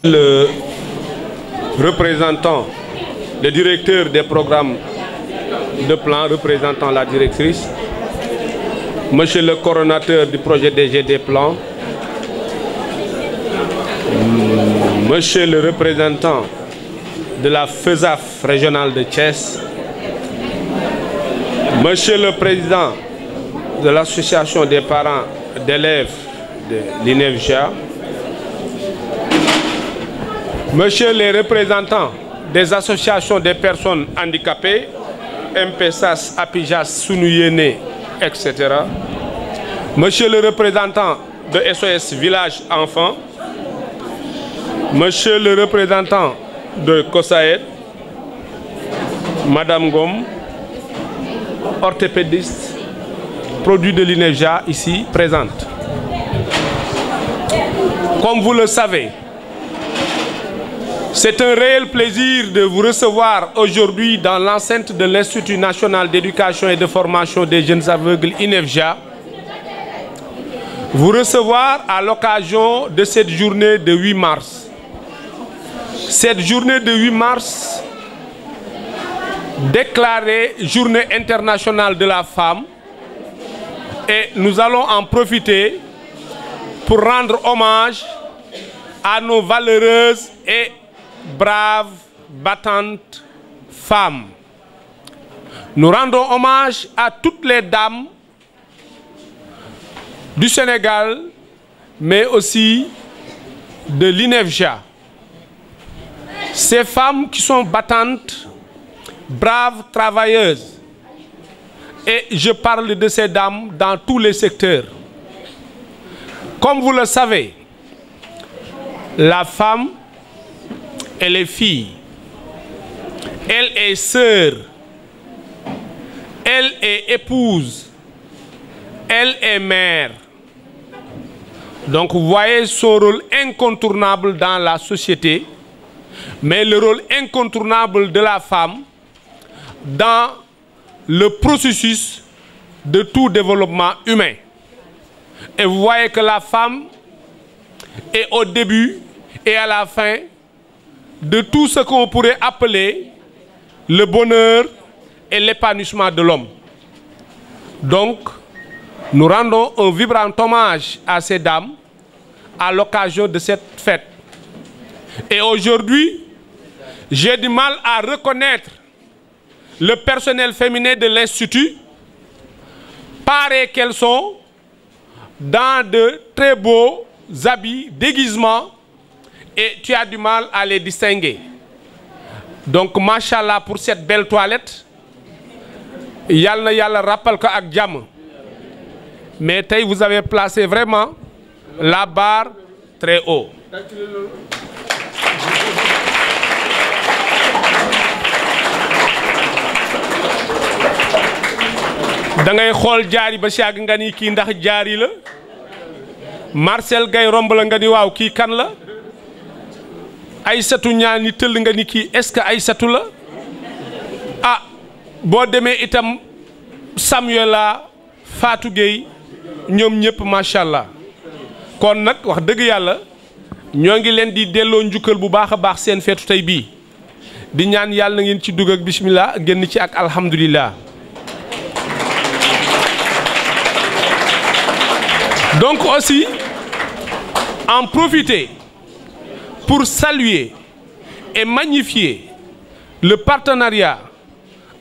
Le représentant, le directeur des programmes de plan représentant la directrice, monsieur le coordonnateur du projet DG des plans, monsieur le représentant de la FESAF régionale de Thiès, monsieur le président de l'association des parents d'élèves de l'INEFJA, monsieur les représentants des associations des personnes handicapées, MPSAS, APIJAS, Sunuyene, etc. Monsieur le représentant de SOS Village Enfants, monsieur le représentant de COSAED, madame Gom, orthopédiste, produit de l'INEFJA ici présente. Comme vous le savez, c'est un réel plaisir de vous recevoir aujourd'hui dans l'enceinte de l'Institut national d'éducation et de formation des jeunes aveugles INEFJA. Vous recevoir à l'occasion de cette journée de 8 mars. Cette journée de 8 mars, déclarée Journée internationale de la femme, et nous allons en profiter pour rendre hommage à nos valeureuses et braves, battantes femmes. Nous rendons hommage à toutes les dames du Sénégal, mais aussi de l'INEFJA. Ces femmes qui sont battantes, braves, travailleuses. Et je parle de ces dames dans tous les secteurs. Comme vous le savez, la femme, elle est fille, elle est sœur, elle est épouse, elle est mère. Donc vous voyez son rôle incontournable dans la société, mais le rôle incontournable de la femme dans le processus de tout développement humain. Et vous voyez que la femme est au début et à la fin de tout ce qu'on pourrait appeler le bonheur et l'épanouissement de l'homme. Donc, nous rendons un vibrant hommage à ces dames à l'occasion de cette fête. Et aujourd'hui, j'ai du mal à reconnaître le personnel féminin de l'Institut, pareil qu'elles sont, dans de très beaux habits, déguisements, et tu as du mal à les distinguer. Donc, machallah pour cette belle toilette. Yal na yalla rappel ko ak jàmm. Mais tey vous avez placé vraiment la barre très haut. Da ngay xool jaari ba si yàgg nga ni kii ndax jaari la. Marcel Gaye romb la nga ni waaw kii kan la. Aïssatou ñaan ni tëll nga ni kii est-ce que Aïssatou la. Ah boo demee itam Samuela Fatou Gueye ñoom ñëpp macha allah. kon nag wax dëgg yàlla ñoo ngi leen di delloo njukkal bu baax a baax seen feetu tey bii di ñaan yàlla na ngeen ci dugg ak bismillah génn ci ak alhamdulillah. Donc aussi, en profiter pour saluer et magnifier le partenariat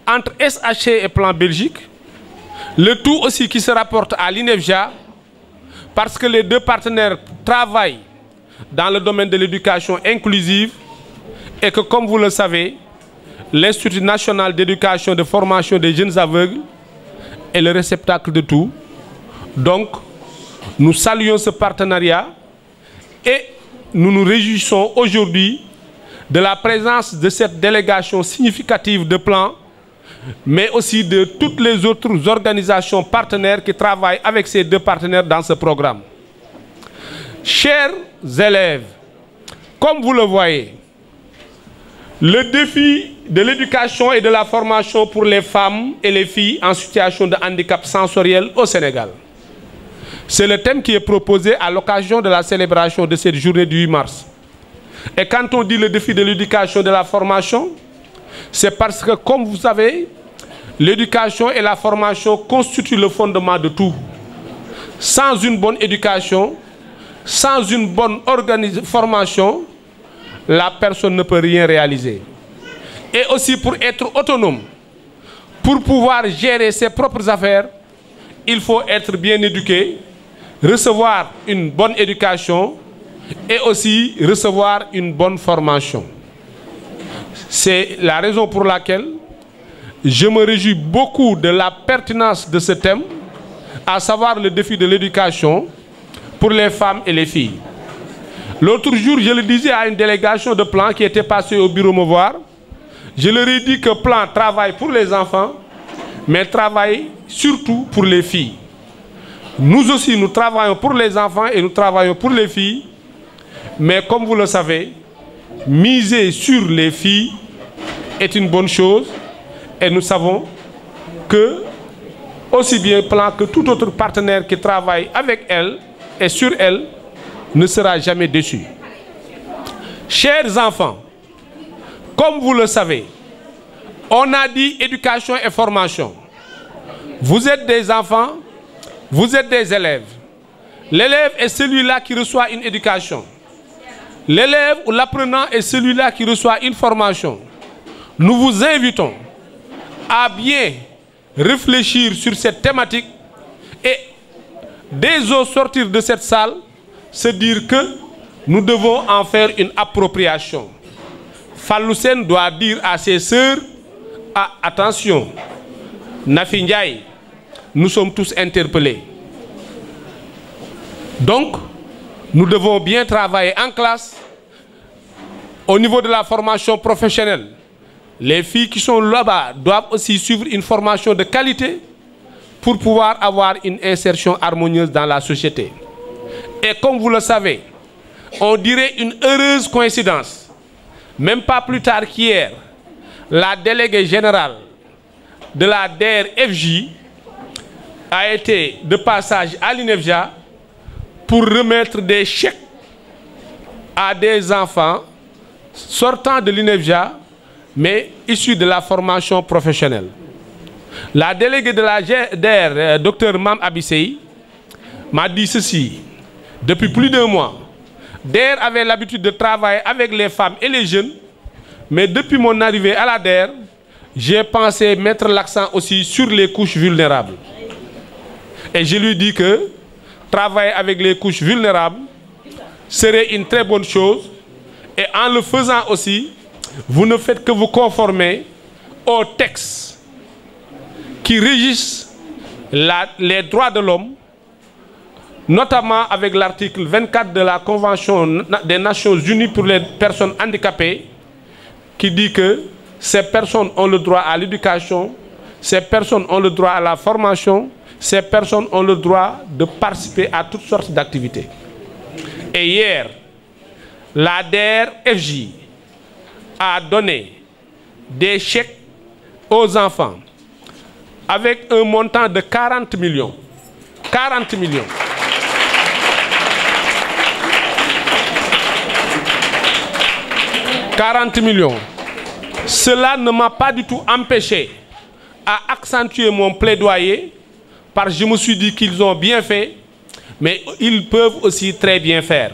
entre SHC et Plan Belgique, le tout aussi qui se rapporte à l'INEFJA, parce que les deux partenaires travaillent dans le domaine de l'éducation inclusive et que, comme vous le savez, l'Institut national d'éducation et de formation des jeunes aveugles est le réceptacle de tout. Donc, nous saluons ce partenariat et nous nous réjouissons aujourd'hui de la présence de cette délégation significative de Plan, mais aussi de toutes les autres organisations partenaires qui travaillent avec ces deux partenaires dans ce programme. Chers élèves, comme vous le voyez, le défi de l'éducation et de la formation pour les femmes et les filles en situation de handicap sensoriel au Sénégal. C'est le thème qui est proposé à l'occasion de la célébration de cette journée du 8 mars. Et quand on dit le défi de l'éducation et de la formation, c'est parce que, comme vous savez, l'éducation et la formation constituent le fondement de tout. Sans une bonne éducation, sans une bonne formation, la personne ne peut rien réaliser. Et aussi pour être autonome, pour pouvoir gérer ses propres affaires, il faut être bien éduqué, recevoir une bonne éducation et aussi recevoir une bonne formation. C'est la raison pour laquelle je me réjouis beaucoup de la pertinence de ce thème, à savoir le défi de l'éducation pour les femmes et les filles. L'autre jour, je le disais à une délégation de Plan qui était passée au bureau me voir, je leur ai dit que Plan travaille pour les enfants, mais travaille surtout pour les filles. Nous aussi, nous travaillons pour les enfants et nous travaillons pour les filles, mais comme vous le savez, miser sur les filles est une bonne chose et nous savons que aussi bien Plan que tout autre partenaire qui travaille avec elle et sur elle ne sera jamais déçu. Chers enfants, comme vous le savez, on a dit éducation et formation. Vous êtes des enfants, vous êtes des élèves. L'élève est celui-là qui reçoit une éducation. L'élève ou l'apprenant est celui-là qui reçoit une formation. Nous vous invitons à bien réfléchir sur cette thématique et dès au sortir de cette salle, se dire que nous devons en faire une appropriation. Fallou Sène doit dire à ses sœurs, attention, Nafi Ndiaye, nous sommes tous interpellés. Donc, nous devons bien travailler en classe. Au niveau de la formation professionnelle, les filles qui sont là-bas doivent aussi suivre une formation de qualité pour pouvoir avoir une insertion harmonieuse dans la société. Et comme vous le savez, on dirait une heureuse coïncidence. Même pas plus tard qu'hier, la déléguée générale de la DER/FJ a été de passage à l'INEFJA pour remettre des chèques à des enfants sortant de l'INEFJA, mais issus de la formation professionnelle. La déléguée de la DER, Dr Mam Abissei, m'a dit ceci. Depuis plus d'1 mois, DER avait l'habitude de travailler avec les femmes et les jeunes, mais depuis mon arrivée à la DER, j'ai pensé mettre l'accent aussi sur les couches vulnérables. Et je lui dis que travailler avec les couches vulnérables serait une très bonne chose. Et en le faisant aussi, vous ne faites que vous conformer aux textes qui régissent les droits de l'homme, notamment avec l'article 24 de la Convention des Nations Unies pour les personnes handicapées, qui dit que ces personnes ont le droit à l'éducation, ces personnes ont le droit à la formation, ces personnes ont le droit de participer à toutes sortes d'activités. Et hier, la DER/FJ a donné des chèques aux enfants avec un montant de 40 millions. 40 millions. 40 millions. Cela ne m'a pas du tout empêché à accentuer mon plaidoyer parce que je me suis dit qu'ils ont bien fait, mais ils peuvent aussi très bien faire.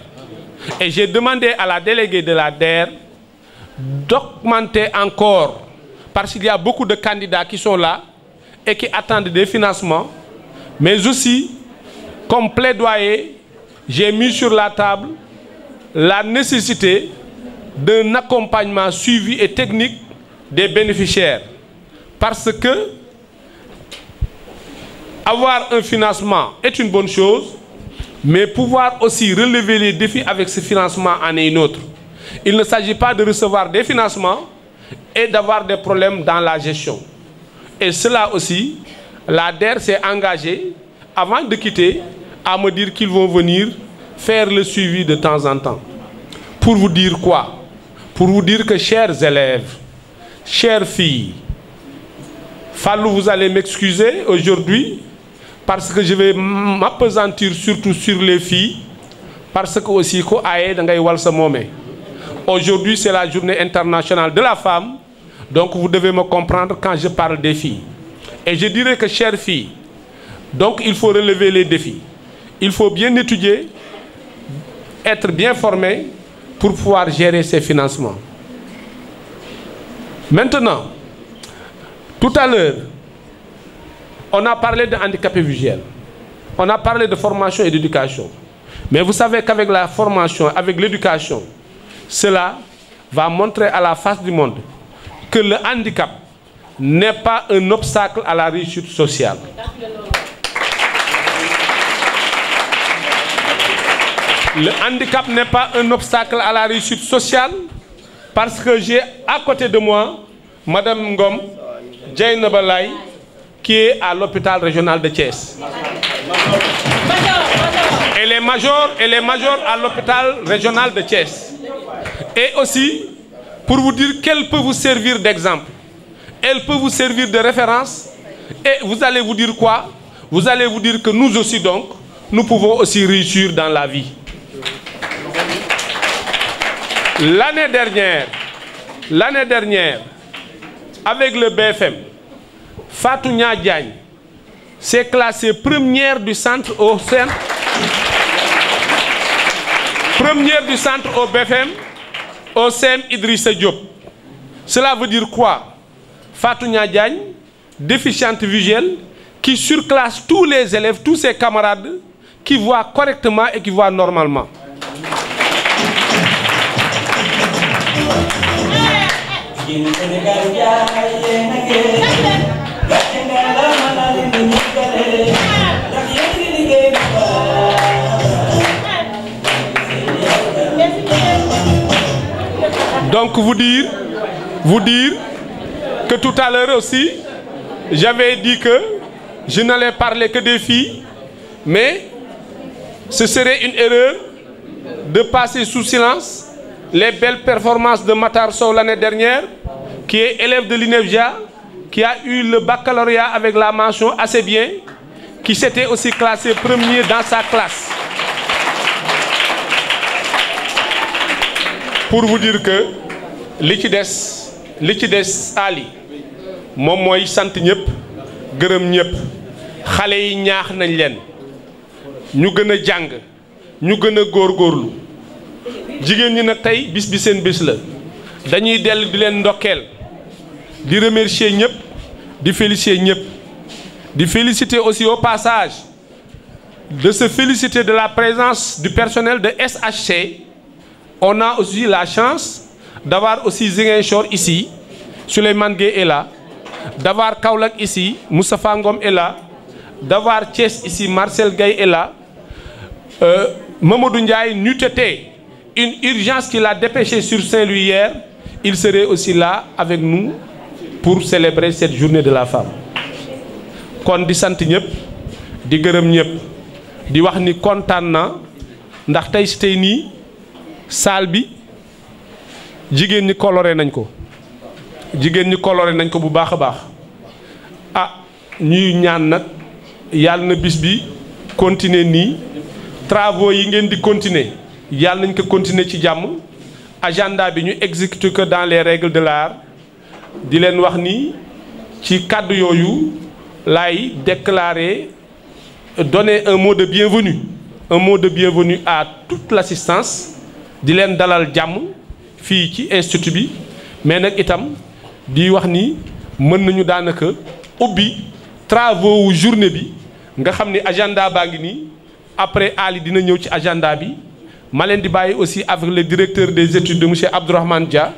Et j'ai demandé à la déléguée de la DER d'augmenter encore, parce qu'il y a beaucoup de candidats qui sont là et qui attendent des financements, mais aussi, comme plaidoyer, j'ai mis sur la table la nécessité d'un accompagnement suivi et technique des bénéficiaires. Parce que avoir un financement est une bonne chose, mais pouvoir aussi relever les défis avec ce financement en est une autre. Il ne s'agit pas de recevoir des financements et d'avoir des problèmes dans la gestion. Et cela aussi, la DER s'est engagée, avant de quitter, à me dire qu'ils vont venir faire le suivi de temps en temps. Pour vous dire quoi? Pour vous dire que, chers élèves, chères filles, Fallou, vous allez m'excuser aujourd'hui parce que je vais m'appesantir surtout sur les filles, parce que aussi, Aujourd'hui, c'est la journée internationale de la femme. Donc, vous devez me comprendre quand je parle des filles. Et je dirais que, chères filles, donc il faut relever les défis. Il faut bien étudier, être bien formé pour pouvoir gérer ces financements. Maintenant, tout à l'heure, on a parlé de handicapés visuels. On a parlé de formation et d'éducation. Mais vous savez qu'avec la formation, avec l'éducation, cela va montrer à la face du monde que le handicap n'est pas un obstacle à la réussite sociale. Le handicap n'est pas un obstacle à la réussite sociale parce que j'ai à côté de moi Madame Ngom Dieynaba Laye qui est à l'hôpital régional de Thiès. Elle est majeure à l'hôpital régional de Thiès. Et aussi, pour vous dire qu'elle peut vous servir d'exemple. Elle peut vous servir de référence. Et vous allez vous dire quoi? Vous allez vous dire que nous aussi donc, nous pouvons aussi réussir dans la vie. L'année dernière, avec le BFM, Fatou Nya Diagne s'est classée première du centre au centre. Première du centre au BFM, au CEM Idrissa Diop. Cela veut dire quoi? Fatou Nya Diagne, déficiente visuelle, qui surclasse tous les élèves, tous ses camarades, qui voient correctement et qui voient normalement. Donc vous dire que tout à l'heure aussi, j'avais dit que je n'allais parler que des filles, mais ce serait une erreur de passer sous silence les belles performances de Matar Sow l'année dernière, qui est élève de l'INEFJA, qui a eu le baccalauréat avec la mention assez bien, qui s'était aussi classé premier dans sa classe. Pour vous dire que li ci des Ali moom mooy sant ñëpp gërëm ñëpp xale yi ñaax nañ leen ñu gën a jàng ñu gën a góorgóorlu jigéen ñi nag tey bis bi seen bis la dañuy dellu di leen ndokkeel di remercier ñëpp di féliciter ñëpp di féliciter aussi au passage de se féliciter de la présence du personnel de SHC. On a aussi la chance d'avoir aussi Ziguinchor ici, Souleymane Gueye est là, d'avoir Kaolack ici, Moustapha Ngom est là, d'avoir Thiès ici, Marcel Gaye est là. Mamadou Ndiaye n'eût été une urgence qui l'a dépêché sur Saint-Louis hier, il serait aussi là avec nous pour célébrer cette journée de la femme. Kon di sant ñëpp di gërëm ñëpp di wax ni kontaan na ndax tey nii salle bi jigéen ñi coloré nañ ko bu baax a baax ah ñuy ñaan nag yàlla na bis bi continuer nii travaux yi ngeen di continuer yàlla nañ ko continuer ci jàmm agenda bi ñu exécuter que dans les règles de l'art di leen wax ni ci kàddu yooyu laay déclarer donner un mot de bienvenue à toute l'assistance di leen dalal jàmm fii ci institut bi mais nag itam di wax ni mën nañu daanaka ubbi travaux wu journée bi nga xam ni agenda baa ngi nii après Ali dina ñëw ci agenda bi ma leen di bàyyi aussi avec le directeur des études de monsieur Abdourahmane Dia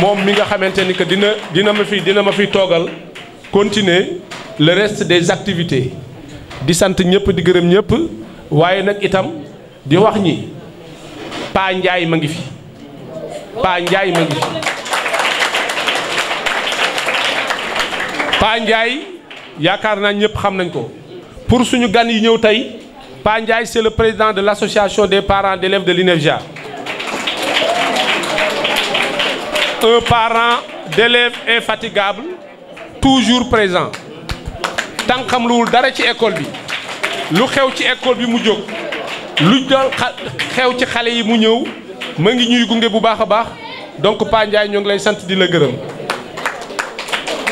moom mi nga xamante ni que dina ma fi toogal continuer le reste des activités di sant ñëpp di gërëm ñëpp waaye nag itam di wax ñi Pa Ndiaye ma ngi fi Pa Ndiaye yaakaar naa ñëpp xam nañ ko pour suñu gan yi ñëw tey Pa Ndiaye c'est le président de l'association des parents d'élèves de l'INEFJA. Un parent d'élèves infatigable toujours présent tant xam luwul dara ci école bi lu xew ci école bi mu jóg lu doon xew ci xale yi mu ñëw ma ngi ñuy gunge bu baax a baax donc Pa Ndiaye ñoo ngi lay sant di la gërëm.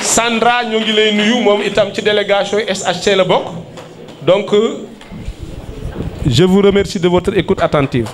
Sandra ñoo ngi lay nuyu moom itam ci délégation SHC la bokk donc je vous remercie de votre écoute attentive.